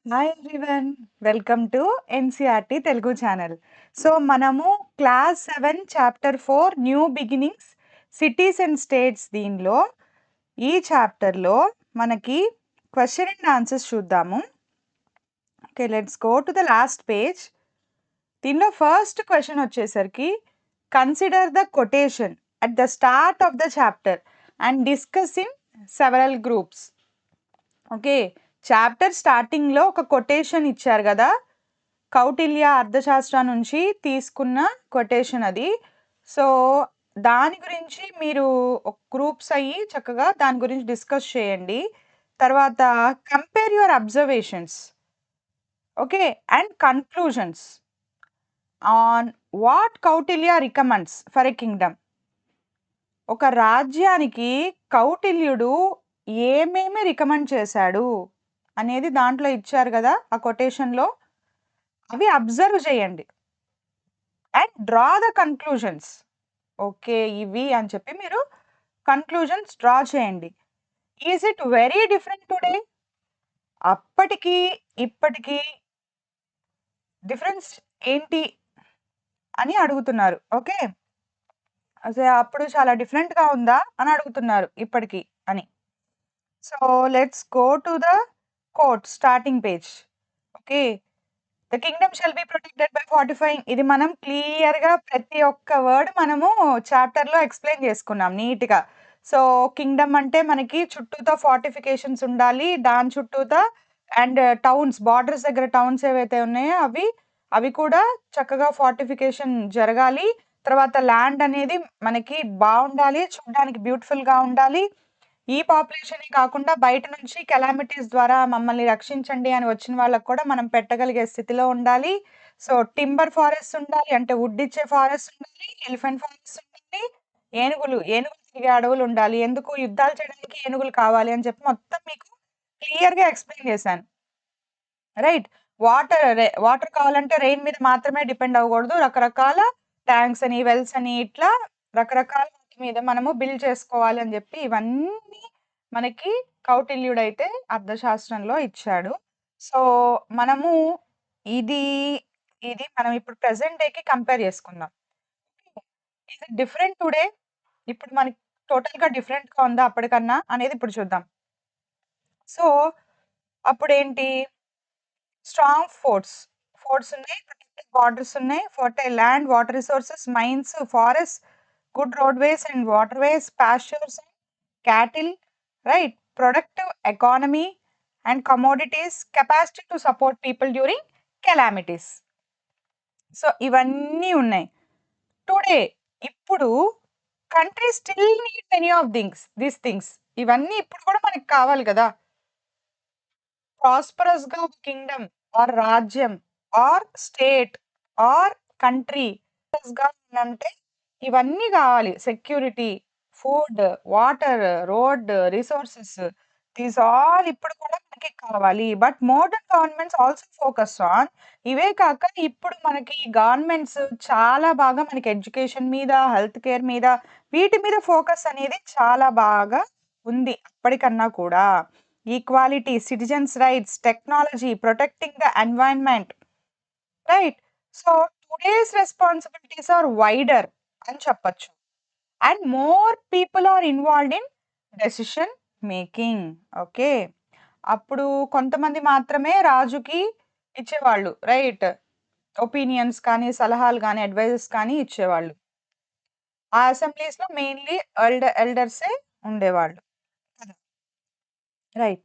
Hi everyone. Welcome to NCERT Telugu channel. So, మనము class 7 chapter 4 new beginnings cities and states దీనిలో ఈ చాప్టర్‌లో మనకి క్వెషన్ అండ్ ఆన్సర్స్ చూద్దాము. Okay. Let's go to the last page. దీనిలో first question వచ్చేసరికి consider the quotation at the start of the chapter and discuss in several groups. Okay. Chapter స్టార్టింగ్‌లో ఒక quotation ఇచ్చారు గదా! కౌటిల్య అర్థశాస్త్ర నుంచి తీసుకున్న కొటేషన్ అది. సో, దాని గురించి మీరు గ్రూప్స్ అయ్యి చక్కగా దాని గురించి డిస్కస్ చేయండి. తర్వాత compare your observations. Okay. And conclusions on what Kautilya recommends for a Kingdom. ఒక రాజ్యానికి కౌటిల్యుడు ఏమేమి రికమెండ్ చేశాడు అనేది దాంట్లో ఇచ్చారు గదా! ఆ కొటేషన్‌లో. అవి అబ్జర్వ్ చేయండి. And draw the conclusions. Okay. ఇవి అని చెప్పి మీరు కన్క్లూజన్స్ డ్రా చేయండి. Is it very different today? అప్పటికి, ఇప్పటికి డిఫరెన్స్ ఏంటి అని అడుగుతున్నారు. ఓకే. అప్పుడు చాలా డిఫరెంట్‌గా ఉందా అని అడుగుతున్నారు ఇప్పటికి అని. So, let's go to the quote starting page. Okay. The kingdom shall be protected by fortifying. ఇది మనం క్లియర్‌గా ప్రతి ఒక్క వర్డ్ మనము చాప్టర్‌లో ఎక్స్‌ప్లెయిన్ చేసుకున్నాం నీట్‌గా. సో, కింగ్డమ్ అంటే మనకి చుట్టూతా ఫార్టిఫికేషన్స్ ఉండాలి. దాని చుట్టూతా అండ్ టౌన్స్ బార్డర్స్ దగ్గర టౌన్స్ ఏవైతే ఉన్నాయో అవి కూడా చక్కగా ఫార్టిఫికేషన్ జరగాలి. తర్వాత ల్యాండ్ అనేది మనకి బావుండాలి. చూడ్డానికి బ్యూటిఫుల్‌గా ఉండాలి. ఈ పాపులేషనే కాకుండా బయట నుంచి కెలామిటీస్ ద్వారా మమ్మల్ని రక్షించండి అని వచ్చిన వాళ్ళకి కూడా మనం పెట్టగలిగే స్థితిలో ఉండాలి. సో, టింబర్ ఫారెస్ట్ ఉండాలి. అంటే వుడ్ ఇచ్చే ఫారెస్ట్ ఉండాలి. ఎలిఫెంట్ ఫారెస్ట్ ఉండాలి. ఏనుగులు తిరిగే అడవులుండాలి. ఎందుకు యుద్ధాలు చేయడానికి ఏనుగులు కావాలి అని చెప్పి మొత్తం మీకు క్లియర్‌గా ఎక్స్‌ప్లెయిన్ చేశాను. రైట్. వాటర్ కావాలంటే రెయిన్ మీద మాత్రమే డిపెండ్ అవ్వకూడదు. రకరకాల ట్యాంక్స్ అని, వెల్స్ అని ఇట్లా రకరకాల వాటి మీద మనము బిల్డ్ చేసుకోవాలి అని జెప్పి ఇవన్నీ మనకి కౌటిల్యుడైతే అర్థశాస్త్రంలో ఇచ్చాడు. సో, మనము ఇది, ఇది మనం ఇప్పుడు ప్రెజెంట్ డేకి కంపేర్ చేసుకుందాం. Is it different today? ఇప్పుడు మనకి టోటల్‌గా డిఫరెంట్‌గా ఉందా అప్పటికన్నా అనేది ఇప్పుడు చూద్దాం. సో, అప్పుడేంటి? స్ట్రాంగ్ ఫోర్ట్స్ ఉన్నాయి. ప్రొటెక్టెడ్ బార్డర్స్ ఉన్నాయి. Fertile land, water resources, mines, forest, good roadways and waterways, pastures, cattle, right? Productive economy and commodities, capacity to support people during calamities. So, ఇవన్నీ ఉన్నాయి. టుడే ఇప్పుడు country still need many of these things. ఇవన్నీ ఇప్పుడు కూడా మనకు కావాలి గదా! ప్రాస్పరస్‌గా ఒక కింగ్డమ్ ఆర్ రాజ్యం ఆర్ స్టేట్ ఆర్ కంట్రీ ప్రాస్పరస్‌గా అంటే ఇవన్నీ గావాలి. Security, food, water, road, resources these all ఇప్పుడు కూడా మనకి కావాలి. But modern governments also focus on ఇవే కాక ఇప్పుడు మనకి గవర్నమెంట్స్ చాలా బాగా మనకి ఎడ్యుకేషన్ మీద, హెల్త్ కేర్ మీద వీటి మీద ఫోకస్ అనేది చాలా బాగా ఉంది అప్పటికన్నా కూడా. Equality, citizens rights, technology, protecting the environment, right? So, today's responsibilities are wider అని చెప్పొచ్చు. And more people are involved in decision making. Okay. అప్పుడు కొంతమంది మాత్రమే రాజుకి ఇచ్చేవాళ్ళు. రైట్. ఒపీనియన్స్ కానీ, సలహాలు గానీ, అడ్వైజెస్ కానీ ఇచ్చేవాళ్ళు. ఆ అసెంబ్లీస్‌లో మెయిన్‌లీ ఎల్డర్సే ఉండేవాళ్ళు. కదా! Right.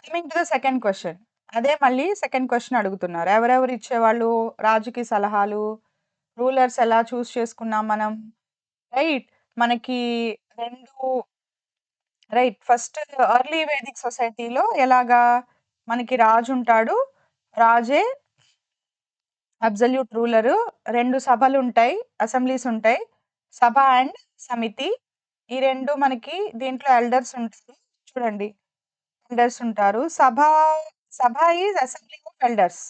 Coming to the second question. అదే మళ్ళీ సెకండ్ క్వెషన్ అడుగుతున్నారు. ఎవరెవరు ఇచ్చేవాళ్ళు రాజుకి సలహాలు? రూలర్స్ ఎలా చూజ్ చేసుకున్నాం మనం? రైట్. మనకి 2 రైట్. ఫస్ట్ ఎర్లీ వేదిక్ సొసైటీలో ఎలాగా మనకి రాజుంటాడు. రాజే అబ్సల్యూట్ రూలరు. 2 సభలుంటాయి. అసెంబ్లీస్ ఉంటాయి. సభ అండ్ సమితి. ఈ 2 మనకి దీంట్లో ఎల్డర్స్ ఉంటారు. చూడండి. ఎల్డర్స్ ఉంటారు. Sabha is assembly of elders.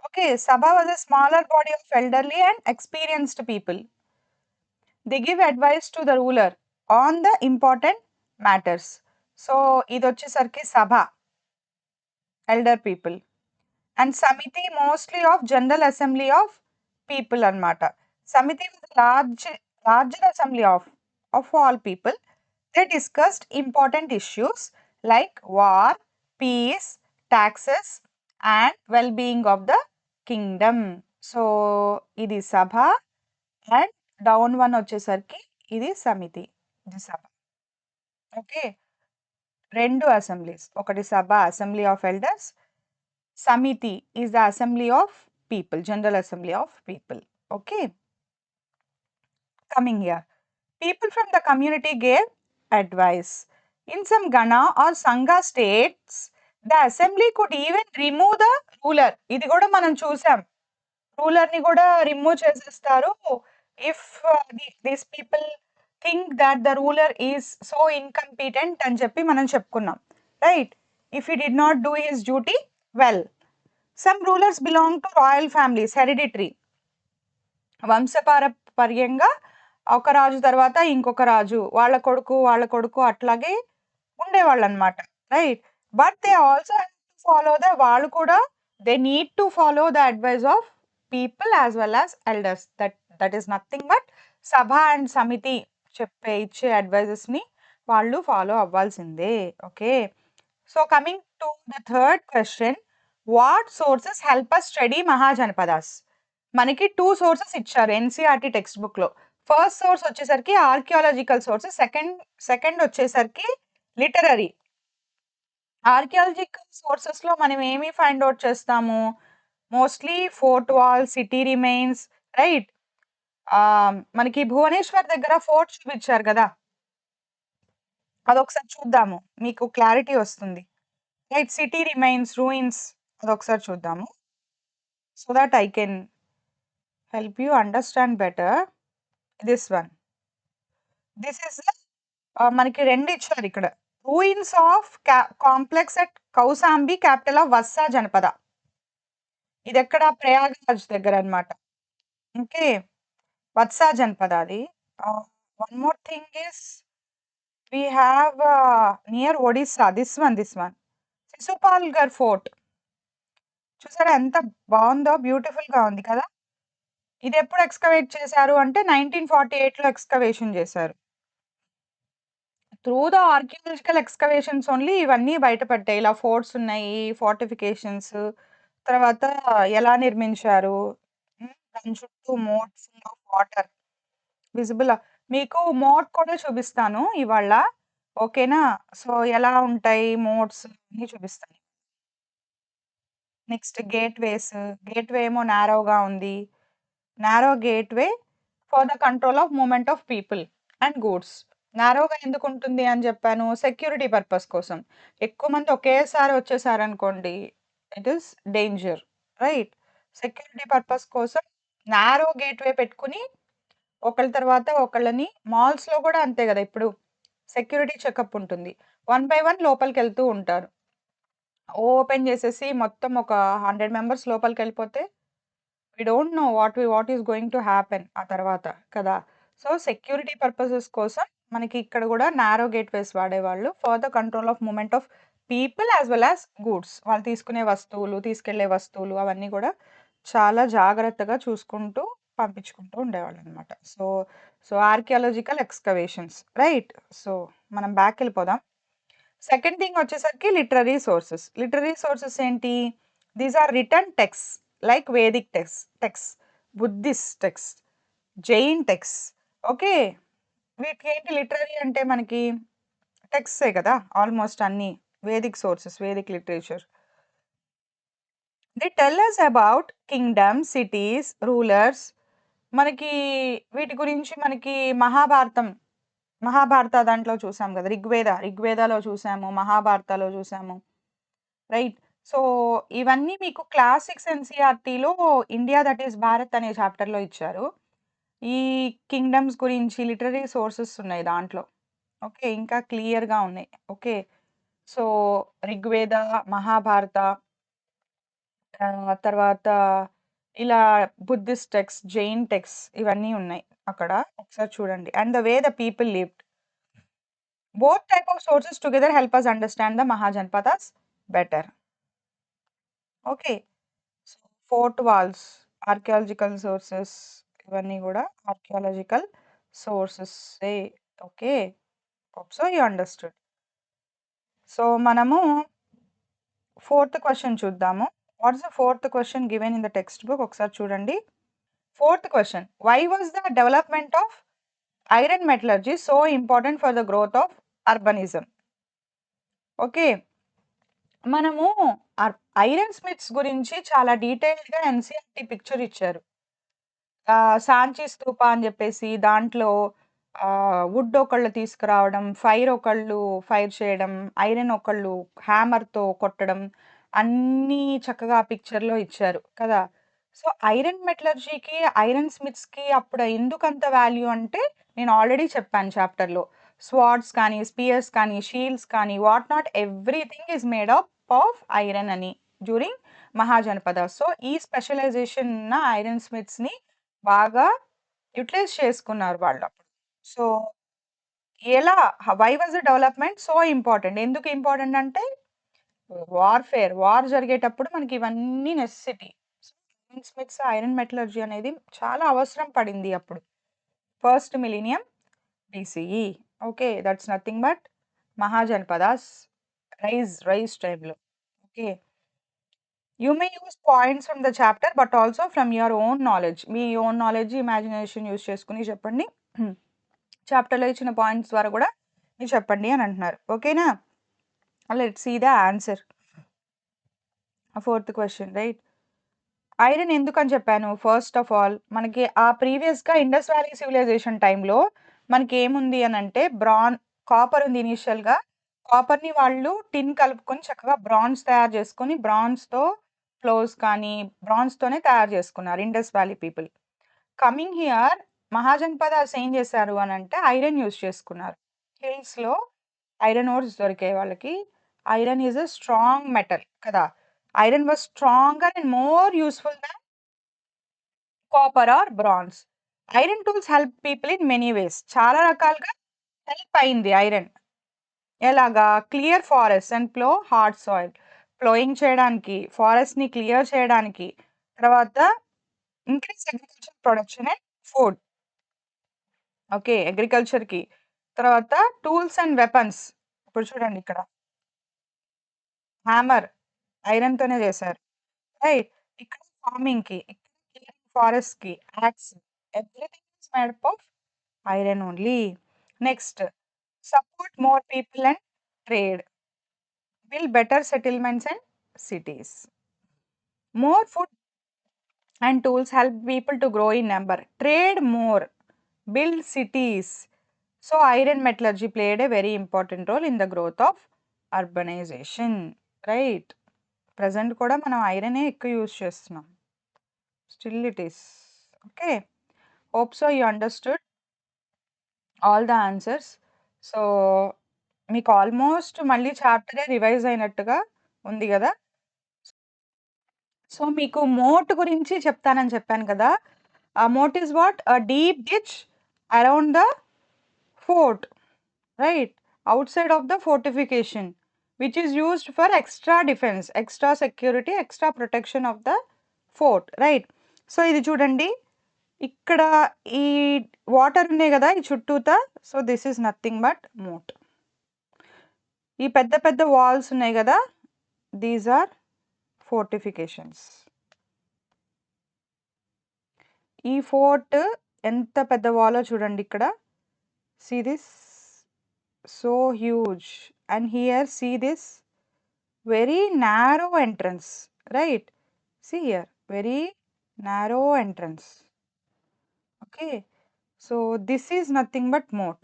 Okay. Sabha was a smaller body of elderly and experienced people. They give advice to the ruler on the important matters. So, ఇదొచ్చేసరికి sabha. Elder people. And samiti mostly of general assembly of people అన్నమాట. Samiti larger assembly of all people. They discussed important issues like war, peace, taxes, and well-being of the kingdom. So ఇది సభ and down one వచ్చేసరికి ఇది సమితి, ఇది సభ. Okay, రెండు assemblies, ఒకటి సభ assembly of elders, సమితి is the assembly of people, general assembly of people. Okay, coming here, people from the community gave advice. In some Gana or Sangha states, the assembly could even remove the ruler. ఇది కూడా మనం చూసాం, ruler ని కూడా remove చేసేస్తారు if these people think that the ruler is so incompetent అని చెప్పి మనం చెప్పుకున్నాం, right? If he did not do his duty well. Some rulers belong to royal families, hereditary, వంశపారపర్యంగా ఒక రాజు తర్వాత ఇంకొక రాజు, వాళ్ళ కొడుకు అట్లాగే ఉండేవాళ్ళు అనమాట, right? But they also follow the, వాళ్ళు కూడా they need to follow the advice of people as well as elders. That is nothing but sabha and samiti ఇచ్చే అడ్వైజెస్ ని వాళ్ళు ఫాలో అవ్వాల్సిందే. Okay, so coming to the third question, what sources help us study mahajanapadas? మనకి 2 sources ఇచ్చారు NCERT textbook లో. First source వచ్చేసరికి archaeological sources, second వచ్చేసరికి literary. Archaeological sources లో మనం ఏమి ఫైండ్ అవుట్ చేస్తాము? Mostly fort wall, city remains, right? మనకి భువనేశ్వర్ దగ్గర ఫోర్ట్ చూపించారు కదా, అదొకసారి చూద్దాము, మీకు క్లారిటీ వస్తుంది, రైట్? సిటీ రిమైన్స్, రూయిన్స్, అదొకసారి చూద్దాము so that I can help you understand better. This one, this is మనకి రెండు ఇచ్చారు ఇక్కడ. Ruins of complex at Kausambi, capital of Vatsa janapada. ఇది ఎక్కడ? ప్రయాగరాజ్ దగ్గర అన్నమాట. ఓకే, వత్సా జనపద అది. One more thing is we have near Odisha, this one Sisupalgarh fort. చూసారా ఎంత బాగుందో, బ్యూటిఫుల్ గా ఉంది కదా? ఇది ఎప్పుడు ఎక్స్కవేట్ చేశారు అంటే 1948 లో ఎక్స్కవేషన్ చేశారు. Through the archaeological excavations only ఇవన్నీ బయటపడ్డాయి. ఇలా ఫోర్ట్స్ ఉన్నాయి, ఫోర్టిఫికేషన్స్, తర్వాత ఎలా నిర్మించారు, దాని చుట్టూ మోట్ ఫుల్ ఆఫ్ వాటర్ విజిబుల్. మీకు మోట్ కూడా చూపిస్తాను ఇవాళ, ఓకేనా? సో ఎలా ఉంటాయి మోట్స్ అన్ని చూపిస్తాను. నెక్స్ట్ గేట్వే ఏమో నారోగా ఉంది, narrow gateway for the control of movement of people and goods. నారోగా ఎందుకు ఉంటుంది అని చెప్పాను? సెక్యూరిటీ పర్పస్ కోసం. ఎక్కువ మంది ఒకేసారి వచ్చేసారనుకోండి, it is danger, right? Security purpose కోసం నారో గేట్వే పెట్టుకుని ఒకళ్ళ తర్వాత ఒకళ్ళని, మాల్స్‌లో కూడా అంతే కదా, ఇప్పుడు సెక్యూరిటీ చెకప్ ఉంటుంది. 1 బై 1 లోపలికెళ్తూ ఉంటారు. ఓపెన్ చేసేసి మొత్తం ఒక 100 మెంబర్స్ లోపలికెళ్ళిపోతే we don't know what is going to happen ఆ తర్వాత కదా. సో సెక్యూరిటీ పర్పసెస్ కోసం మనకి ఇక్కడ కూడా నారో గేట్వేస్ వాడేవాళ్ళు for the control of movement of people as well as goods. వాళ్ళు తీసుకునే వస్తువులు, తీసుకెళ్లే వస్తువులు అవన్నీ కూడా చాలా జాగ్రత్తగా చూసుకుంటూ పంపించుకుంటూ ఉండేవాళ్ళనమాట. So so archaeological excavations, right? So మనం బ్యాక్ వెళ్ళిపోదాం. సెకండ్ థింగ్ వచ్చేసరికి లిటరరీ సోర్సెస్ ఏంటి? These are return text like Vedic text, Buddhist text, Jain text. Okay, వీటికి ఏంటి లిటరరీ అంటే? మనకి టెక్స్టే కదా ఆల్మోస్ట్ అన్ని, Vedic sources, Vedic literature. They tell us about kingdom, cities, rulers. మనకి వీటి గురించి మనకి మహాభారత దాంట్లో చూసాం కదా, ఋగ్వేదాలో చూసాము, మహాభారతలో చూసాము, రైట్? సో ఇవన్నీ మీకు క్లాస్ 6 ఎన్సీఆర్టీలో ఇండియా దట్ ఈస్ భారత్ అనే చాప్టర్లో ఇచ్చారు. ఈ కింగ్డమ్స్ గురించి లిటరరీ సోర్సెస్ ఉన్నాయి దాంట్లో. ఓకే, ఇంకా క్లియర్గా ఉన్నాయి. ఓకే, సో ఋగ్వేద, మహాభారత, తర్వాత ఇలా బుద్ధిస్ట్ టెక్స్ట్, జైన్ టెక్స్ట్ ఇవన్నీ ఉన్నాయి అక్కడ, ఒకసారి చూడండి. And the way the people lived. Both type of sources together help us understand the mahajanapadas better. Okay, fort walls, archaeological sources ఇవన్నీ గూడా ఆర్కియాలజికల్ సోర్సెస్సే. Okay. Hope so you understood. So, మనము fourth question చూద్దాము. What is the fourth question given in the textbook ఒకసారి చూడండి. Fourth question. Why was the development of iron metallurgy so important for the growth of urbanism? Okay. మనము iron smiths గురించి చాలా డీటెయిల్డ్‌గా NCERT picture ఇచ్చారు. సాంచి స్తూప అని జెప్పేసి దాంట్లో వుడ్ ఒకళ్ళు తీసుకురావడం, ఫైర్ చేయడం, ఐరన్ ఒకళ్ళు హ్యామర్‌తో కొట్టడం అన్నీ చక్కగా ఆ పిక్చర్‌లో ఇచ్చారు కదా! సో, ఐరన్ మెటలర్జీకి, ఐరన్ స్మిత్స్‌కి అప్పుడు ఎందుకంత వాల్యూ అంటే నేను ఆల్రెడీ చెప్పాను చాప్టర్‌లో. స్వార్డ్స్ కానీ, స్పియర్స్ కానీ, షీల్డ్స్ కానీ what not everything is made up of iron అని డ్యూరింగ్ మహాజనపద. సో, ఈ స్పెషలైజేషన్ ఉన్న ఐరన్ స్మిత్స్‌ని బాగా యుటిలైజ్ చేసుకున్నారు వాళ్ళప్పుడు. సో, ఎలా why was the development so important? ఎందుకు ఇంపార్టెంట్ అంటే వార్ జరిగేటప్పుడు మనకి ఇవన్నీ necessity. So, iron smiths, iron metallurgy అనేది చాలా అవసరం పడింది అప్పుడు. First millennium BCE. Okay. That's nothing but mahajanapadas rise టైమ్‌లో. Okay. You may use points from the chapter but also from your own knowledge. Me own knowledge, imagination use చేసుకొని చెప్పండి. చాప్టర్‌లో ఇచ్చిన పాయింట్స్ ద్వారా గూడా మీరు చెప్పండి అని అంటున్నారు. ఓకేనా? Let's see the answer. Fourth question right. Iron ఎందుకని చెప్పాను? ఫస్ట్ ఆఫ్ ఆల్ మనకి ప్రీవియస్‌గా ఇండస్ వ్యాలీ సివిలైజేషన్ టైమ్‌లో మనకేముంది అనంటే కాపర్ ఉంది ఇనీషియల్‌గా. కాపర్‌ని వాళ్ళు టిన్ కలుపుకొని చక్కగా బ్రాన్స్ తయారు చేసుకొని బ్రాన్స్‌తో ఫ్లోర్స్ కానీ బ్రాన్స్‌తోనే తయారు చేసుకున్నారు Indus valley people. Coming here mahajanapadas ఏం చేశారు అనంటే ఐరన్ యూజ్ చేసుకున్నారు. హిల్స్‌లో ఐరన్ ఓర్స్ దొరికాయి వాళ్ళకి. Iron is a strong metal కదా! Iron was stronger and more useful than copper or bronze. Iron tools help people in many ways. చాలా రకాలుగా హెల్ప్ అయింది ఐరన్. ఎలాగా? Clear forest and plough hard soil. Ploughing చేయడానికి, ఫారెస్ట్‌ని clear చేయడానికి, తర్వాత increase agriculture production and food. Okay. అగ్రికల్చర్‌కి. తర్వాత టూల్స్ అండ్ వెపన్స్. ఇప్పుడు చూడండి ఇక్కడ. హ్యామర్ ఐరన్‌తోనే చేశారు. రైట్. ఇక్కడ ఫార్మింగ్‌కి, ఇక్కడ క్లియరింగ్ ఫారెస్ట్‌కి, axe everything is made up of iron only. Next support more people and trade. Build better settlements and cities. More food and tools help people to grow in number. Trade more, build cities. So, iron metallurgy played a very important role in the growth of urbanization. Right? Present కూడా మనం ఐరనే ఎక్కువ use చేస్తున్నాం. Still it is. Okay. Hope so you understood all the answers. So, మీకు almost మళ్ళీ చాప్టరే revise అయినట్టుగా ఉంది గదా! So, మీకు మోట్ గురించి చెప్తానని చెప్పాను కదా! ఆ moat is what? A deep ditch around the fort. Right. Outside of the fortification which is used for extra defence, extra security, extra protection of the fort. Right. So, ఇది చూడండి. ఇక్కడ ఈ వాటర్ ఉన్నాయి గదా! ఈ చుట్టూతా. So, this is nothing but moat. ఈ పెద్ద పెద్ద వాల్స్ ఉన్నాయి గదా! These are fortifications. ఈ ఫోర్ట్ ఎంత పెద్ద వాలో చూడండి ఇక్కడ. See this? So huge. And here see this very narrow entrance. Right? See here. Very narrow entrance. Okay. So this is nothing but moat.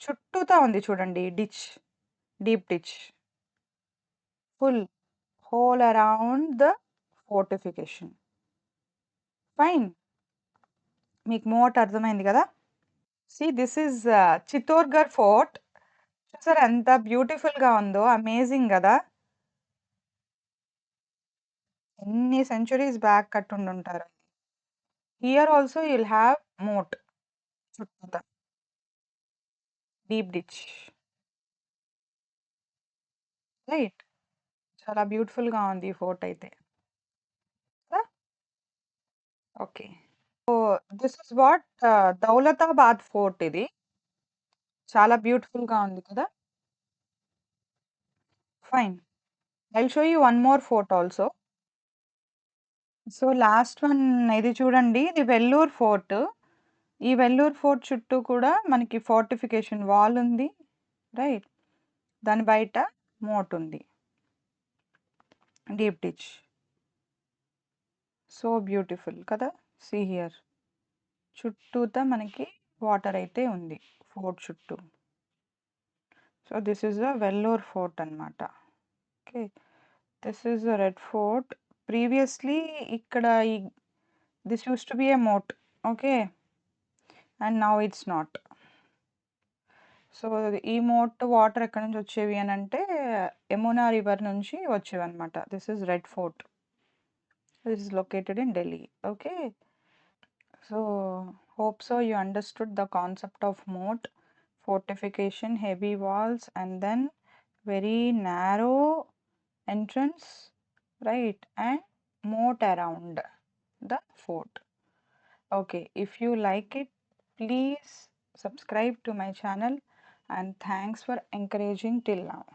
చుట్టూతా ఉంది చూడండి ditch. Deep ditch. Full. Whole around the fortification. Fine. మీకు మోట్ అర్థమైంది కదా? See this is Chittorgarh fort. చూసారా ఎంత బ్యూటిఫుల్‌గా ఉందో. అమేజింగ్ గదా! ఎన్ని సెంచురీస్ బ్యాక్ కట్టుండుంటారు. Here also you will have moat చుట్టూతా. Deep ditch. రైట్. చాలా బ్యూటిఫుల్‌గా ఉంది ఈ ఫోర్ట్ అయితే. కదా! Okay. So, this is what Daulatabad fort ఇది. చాలా బ్యూటిఫుల్‌గా ఉంది కదా! Fine. I will show you one more fort also. So, last one ఇది చూడండి. ఇది వెల్లూర్ ఫోర్ట్. ఈ వెల్లూర్ ఫోర్ట్ చుట్టూ కూడా మనకి ఫోర్టిఫికేషన్ వాల్ ఉంది. రైట్. దాని బయట మోట్ ఉంది. Deep ditch. సో బ్యూటిఫుల్ కదా! See here. చుట్టూతా మనకి వాటర్ అయితే ఉంది ఫోర్ట్ చుట్టూ. So this is a Vellore fort అన్నమాట. Okay. This is a Red Fort. Previously ఇక్కడ ఈ this used to be a moat. Okay. And now it's not. So ఈ మోట్ వాటర్ ఎక్కడి నుంచి వచ్చేవి అని అంటే యమునా రివర్ నుంచి వచ్చేవన్నమాట. This is Red Fort. This is located in Delhi. Okay. So hope so you understood the concept of moat, fortification, heavy walls, and then very narrow entrance, right? And moat around the fort. Okay, if you like it, please subscribe to my channel, and thanks for encouraging till now.